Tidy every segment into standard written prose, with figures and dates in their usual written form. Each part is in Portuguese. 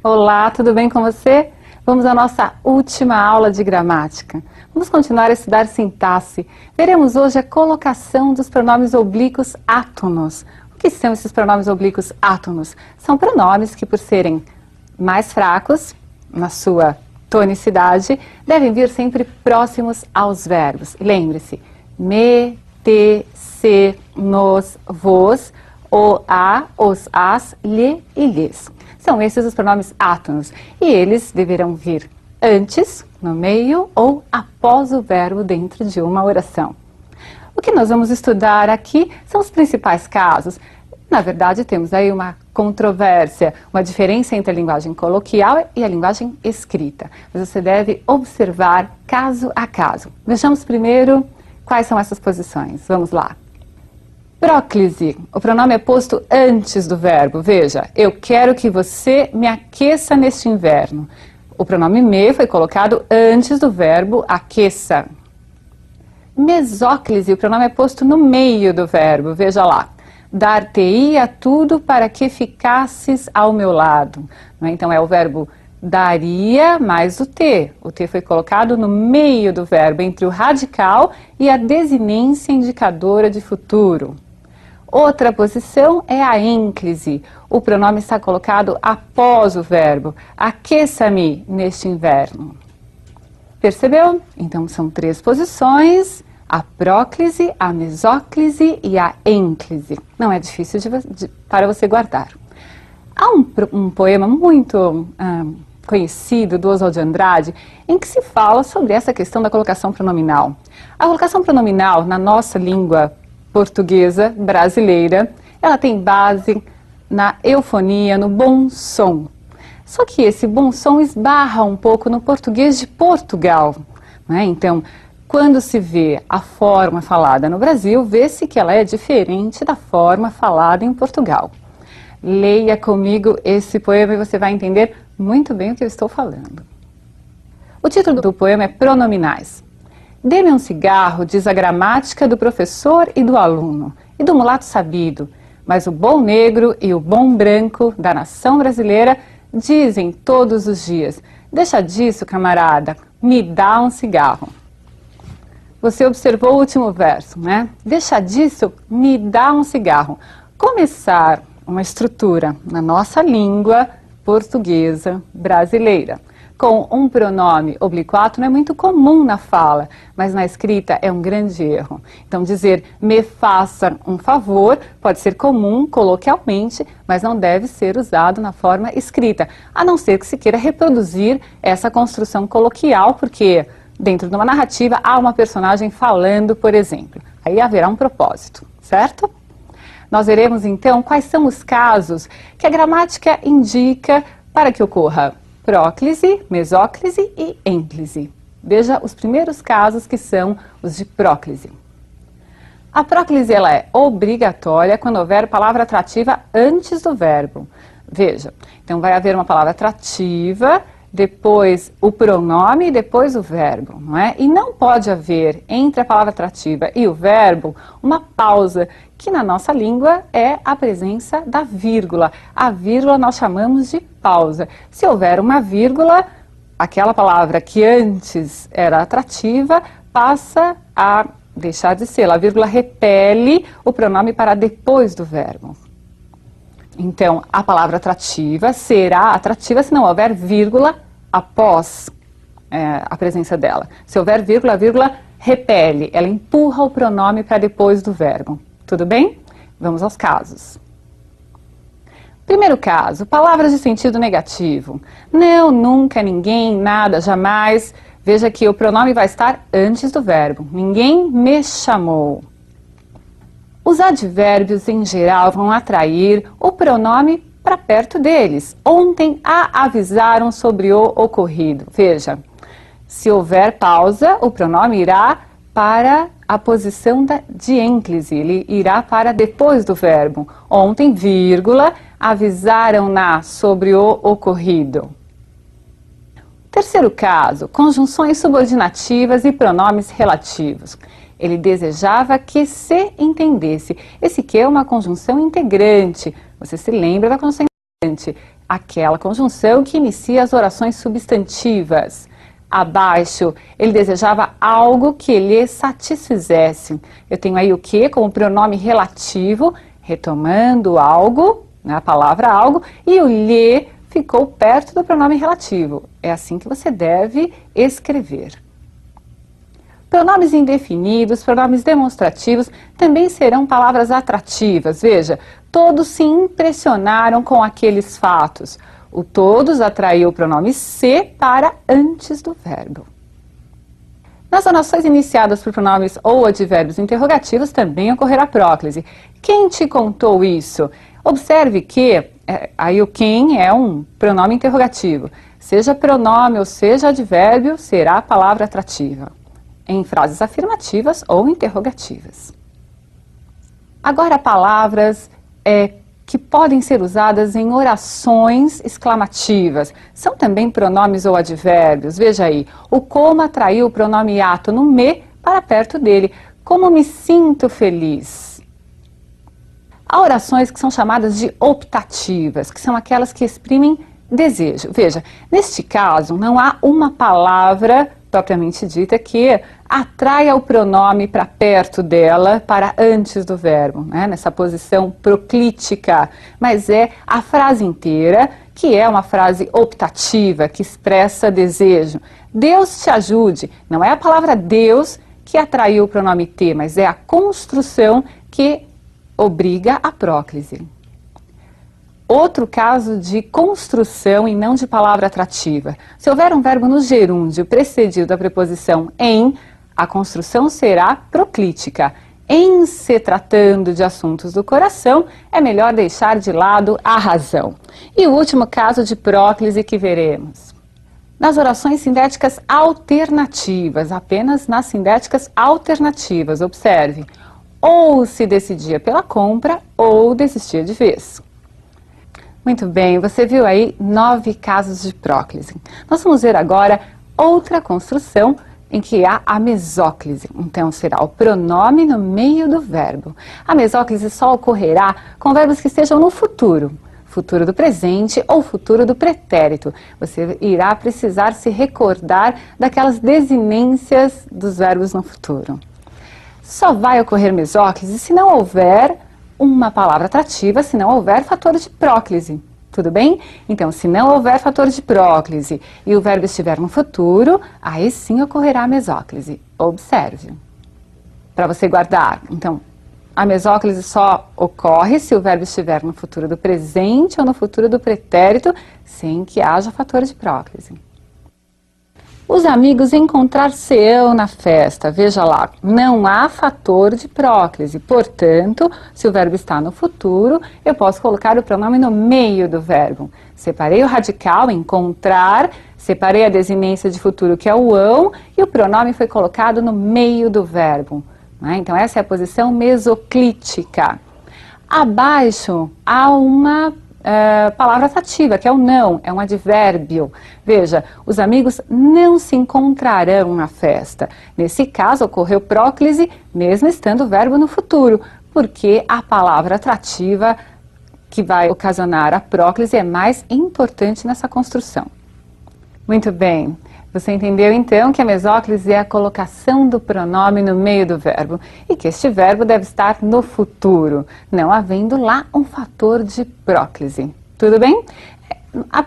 Olá, tudo bem com você? Vamos à nossa última aula de gramática. Vamos continuar a estudar sintaxe. Veremos hoje a colocação dos pronomes oblíquos átonos. O que são esses pronomes oblíquos átonos? São pronomes que, por serem mais fracos na sua tonicidade, devem vir sempre próximos aos verbos. Lembre-se, me, te, se, nos, vos, o, a, os, as, lhe e lhes. São esses os pronomes átonos e eles deverão vir antes, no meio ou após o verbo dentro de uma oração. O que nós vamos estudar aqui são os principais casos. Na verdade, temos aí uma controvérsia, uma diferença entre a linguagem coloquial e a linguagem escrita. Mas você deve observar caso a caso. Vejamos primeiro quais são essas posições. Vamos lá. Próclise. O pronome é posto antes do verbo. Veja, eu quero que você me aqueça neste inverno. O pronome me foi colocado antes do verbo aqueça. Mesóclise. O pronome é posto no meio do verbo. Veja lá. Dar-te-ia tudo para que ficasses ao meu lado. Então é o verbo daria mais o te. O te foi colocado no meio do verbo, entre o radical e a desinência indicadora de futuro. Outra posição é a ênclise. O pronome está colocado após o verbo. Aqueça-me neste inverno. Percebeu? Então são três posições: a próclise, a mesóclise e a ênclise. Não é difícil para você guardar. Há um poema muito conhecido do Oswald de Andrade em que se fala sobre essa questão da colocação pronominal. A colocação pronominal na nossa língua portuguesa brasileira, ela tem base na eufonia, no bom som. Só que esse bom som esbarra um pouco no português de Portugal, né? Então, quando se vê a forma falada no Brasil, vê-se que ela é diferente da forma falada em Portugal. Leia comigo esse poema e você vai entender muito bem o que eu estou falando. O título do poema é Pronominais. Dê-me um cigarro, diz a gramática do professor e do aluno, e do mulato sabido, mas o bom negro e o bom branco da nação brasileira dizem todos os dias: deixa disso, camarada, me dá um cigarro. Você observou o último verso, né? Deixa disso, me dá um cigarro. Começar uma estrutura na nossa língua portuguesa brasileira com um pronome oblíquo átono é muito comum na fala, mas na escrita é um grande erro. Então dizer me faça um favor pode ser comum coloquialmente, mas não deve ser usado na forma escrita, a não ser que se queira reproduzir essa construção coloquial, porque dentro de uma narrativa há uma personagem falando, por exemplo. Aí haverá um propósito, certo? Nós veremos então quais são os casos que a gramática indica para que ocorra próclise, mesóclise e ênclise. Veja os primeiros casos, que são os de próclise. A próclise ela é obrigatória quando houver palavra atrativa antes do verbo. Veja, então vai haver uma palavra atrativa, depois o pronome e depois o verbo, não é? E não pode haver entre a palavra atrativa e o verbo uma pausa, que na nossa língua é a presença da vírgula. A vírgula nós chamamos de pausa. Se houver uma vírgula, aquela palavra que antes era atrativa passa a deixar de ser. A vírgula repele o pronome para depois do verbo. Então, a palavra atrativa será atrativa se não houver vírgula após a presença dela. Se houver vírgula, a vírgula repele, ela empurra o pronome para depois do verbo. Tudo bem? Vamos aos casos. Primeiro caso, palavras de sentido negativo. Não, nunca, ninguém, nada, jamais. Veja que o pronome vai estar antes do verbo. Ninguém me chamou. Os advérbios, em geral, vão atrair o pronome para perto deles. Ontem a avisaram sobre o ocorrido. Veja, se houver pausa, o pronome irá para a posição de ênclise. Ele irá para depois do verbo. Ontem, vírgula, avisaram-na sobre o ocorrido. Terceiro caso, conjunções subordinativas e pronomes relativos. Ele desejava que se entendesse. Esse que é uma conjunção integrante. Você se lembra da conjunção integrante. aquela conjunção que inicia as orações substantivas. Abaixo, ele desejava algo que lhe satisfizesse. Eu tenho aí o que como pronome relativo, retomando algo, né, a palavra algo, e o lhe ficou perto do pronome relativo. É assim que você deve escrever. Pronomes indefinidos, pronomes demonstrativos, também serão palavras atrativas. Veja, todos se impressionaram com aqueles fatos. O todos atraiu o pronome se para antes do verbo. Nas orações iniciadas por pronomes ou advérbios interrogativos também ocorrerá próclise. Quem te contou isso? Observe que aí o quem é um pronome interrogativo. Seja pronome ou seja advérbio, será a palavra atrativa, em frases afirmativas ou interrogativas. Agora, palavras que podem ser usadas em orações exclamativas. São também pronomes ou advérbios. Veja aí, o como atraiu o pronome ato no me para perto dele. Como me sinto feliz. Há orações que são chamadas de optativas, que são aquelas que exprimem desejo. Veja, neste caso, não há uma palavra propriamente dita que atraia o pronome para perto dela, para antes do verbo, né? Nessa posição proclítica, mas é a frase inteira, que é uma frase optativa, que expressa desejo. Deus te ajude, não é a palavra Deus que atraiu o pronome te, mas é a construção que obriga a próclise. Outro caso de construção e não de palavra atrativa. Se houver um verbo no gerúndio precedido da preposição em, a construção será proclítica. Em se tratando de assuntos do coração, é melhor deixar de lado a razão. E o último caso de próclise que veremos. Nas orações sindéticas alternativas, apenas nas sindéticas alternativas, observe. Ou se decidia pela compra ou desistia de vez. Muito bem, você viu aí 9 casos de próclise. Nós vamos ver agora outra construção em que há a mesóclise. Então será o pronome no meio do verbo. A mesóclise só ocorrerá com verbos que estejam no futuro. Futuro do presente ou futuro do pretérito. Você irá precisar se recordar daquelas desinências dos verbos no futuro. Só vai ocorrer mesóclise se não houver uma palavra atrativa, se não houver fator de próclise. Tudo bem? Então, se não houver fator de próclise e o verbo estiver no futuro, aí sim ocorrerá a mesóclise. Observe. Para você guardar. Então, a mesóclise só ocorre se o verbo estiver no futuro do presente ou no futuro do pretérito, sem que haja fator de próclise. Os amigos encontrar-se-ão na festa. Veja lá, não há fator de próclise. Portanto, se o verbo está no futuro, eu posso colocar o pronome no meio do verbo. Separei o radical, encontrar, separei a desinência de futuro, que é o ão, e o pronome foi colocado no meio do verbo. Né? Então, essa é a posição mesoclítica. Abaixo, há uma palavra atrativa, que é o não, é um advérbio. Veja, os amigos não se encontrarão na festa. Nesse caso, ocorreu próclise, mesmo estando o verbo no futuro, porque a palavra atrativa que vai ocasionar a próclise é mais importante nessa construção. Muito bem. Você entendeu então que a mesóclise é a colocação do pronome no meio do verbo e que este verbo deve estar no futuro, não havendo lá um fator de próclise. Tudo bem?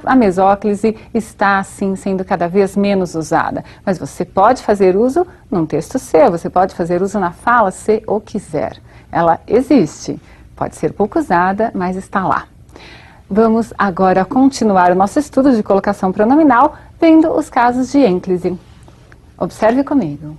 A mesóclise está, assim, sendo cada vez menos usada, mas você pode fazer uso num texto seu, você pode fazer uso na fala se o quiser. Ela existe, pode ser pouco usada, mas está lá. Vamos agora continuar o nosso estudo de colocação pronominal, vendo os casos de ênclise. Observe comigo.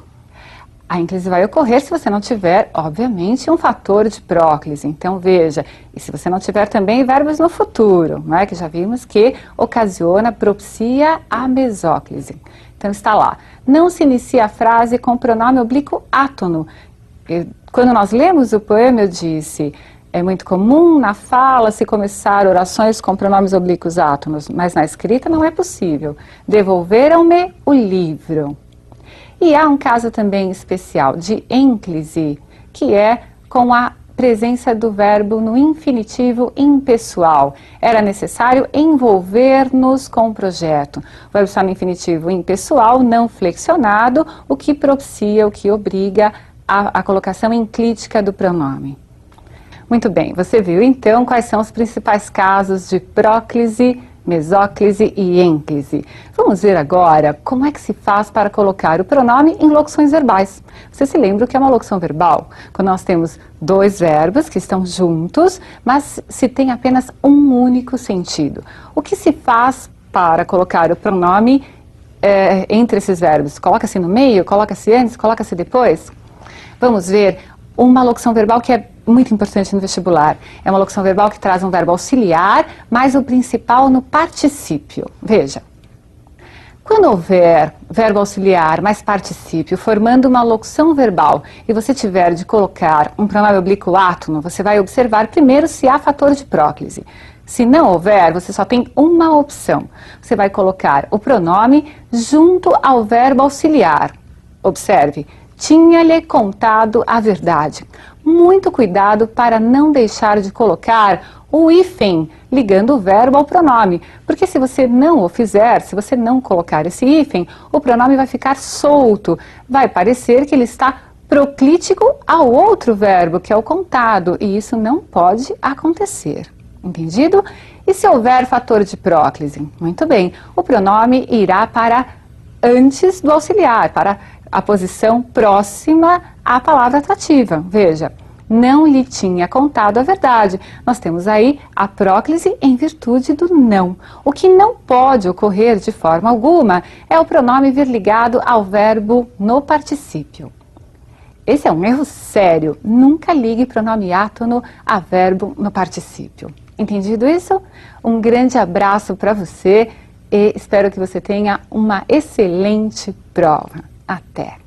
A ênclise vai ocorrer se você não tiver, obviamente, um fator de próclise. Então, veja, e se você não tiver também verbos no futuro, né, que já vimos que ocasiona, propicia a mesóclise. Então, está lá. Não se inicia a frase com o pronome oblíquo átono. Quando nós lemos o poema, eu disse... É muito comum na fala se começar orações com pronomes oblíquos átonos, mas na escrita não é possível. Devolveram-me o livro. E há um caso também especial de ênclise, que é com a presença do verbo no infinitivo impessoal. Era necessário envolver-nos com o projeto. O verbo está no infinitivo impessoal, não flexionado, o que propicia, o que obriga a colocação enclítica do pronome. Muito bem, você viu então quais são os principais casos de próclise, mesóclise e ênclise. Vamos ver agora como é que se faz para colocar o pronome em locuções verbais. Você se lembra o que é uma locução verbal? Quando nós temos dois verbos que estão juntos, mas se tem apenas um único sentido. O que se faz para colocar o pronome entre esses verbos? Coloca-se no meio? Coloca-se antes? Coloca-se depois? Vamos ver uma locução verbal que é muito importante no vestibular. É uma locução verbal que traz um verbo auxiliar, mas o principal no particípio. Veja, quando houver verbo auxiliar mais particípio formando uma locução verbal e você tiver de colocar um pronome oblíquo átono, você vai observar primeiro se há fator de próclise. Se não houver, você só tem uma opção. Você vai colocar o pronome junto ao verbo auxiliar. Observe, tinha-lhe contado a verdade. Muito cuidado para não deixar de colocar o hífen ligando o verbo ao pronome, porque se você não o fizer, se você não colocar esse hífen, o pronome vai ficar solto, vai parecer que ele está proclítico ao outro verbo, que é o contado, e isso não pode acontecer. Entendido? E se houver fator de próclise? Muito bem, o pronome irá para antes do auxiliar, para a posição próxima à palavra atrativa. Veja, não lhe tinha contado a verdade. Nós temos aí a próclise em virtude do não. O que não pode ocorrer de forma alguma é o pronome vir ligado ao verbo no particípio. Esse é um erro sério. Nunca ligue pronome átono a verbo no particípio. Entendido isso? Um grande abraço para você e espero que você tenha uma excelente prova. Até!